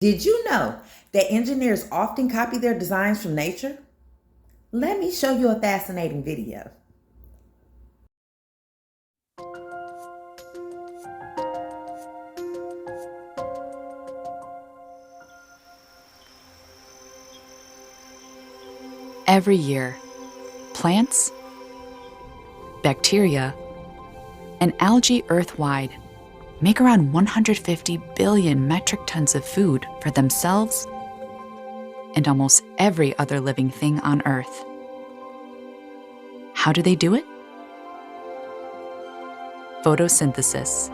Did you know that engineers often copy their designs from nature? Let me show you a fascinating video. Every year, plants, bacteria, and algae Earth-wide make around 150 billion metric tons of food for themselves and almost every other living thing on Earth. How do they do it? Photosynthesis.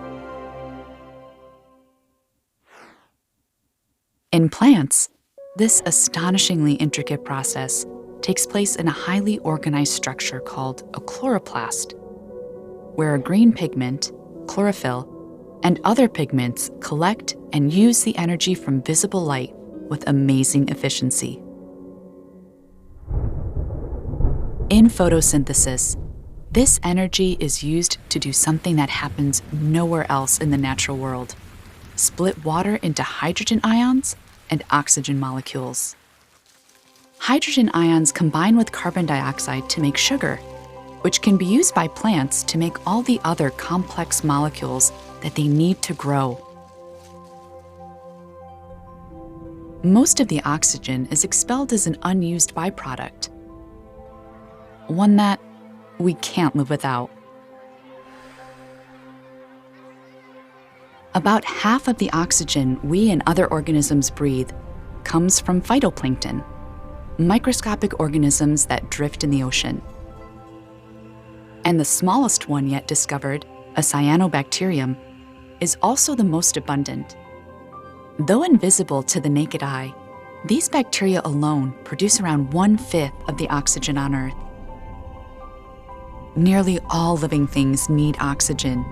In plants, this astonishingly intricate process takes place in a highly organized structure called a chloroplast, where a green pigment, chlorophyll, and other pigments collect and use the energy from visible light with amazing efficiency. In photosynthesis, this energy is used to do something that happens nowhere else in the natural world: split water into hydrogen ions and oxygen molecules. Hydrogen ions combine with carbon dioxide to make sugar, which can be used by plants to make all the other complex molecules that they need to grow. Most of the oxygen is expelled as an unused byproduct, one that we can't live without. About half of the oxygen we and other organisms breathe comes from phytoplankton, microscopic organisms that drift in the ocean. And the smallest one yet discovered, a cyanobacterium, is also the most abundant. Though invisible to the naked eye, these bacteria alone produce around 1/5 of the oxygen on Earth. Nearly all living things need oxygen,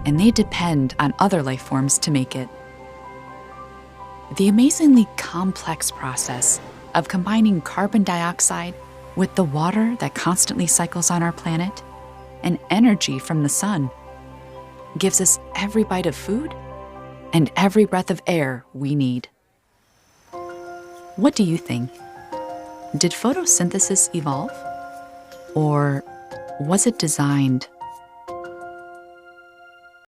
and they depend on other life forms to make it. The amazingly complex process of combining carbon dioxide with the water that constantly cycles on our planet and energy from the sun gives us every bite of food and every breath of air we need. What do you think? Did photosynthesis evolve? Or was it designed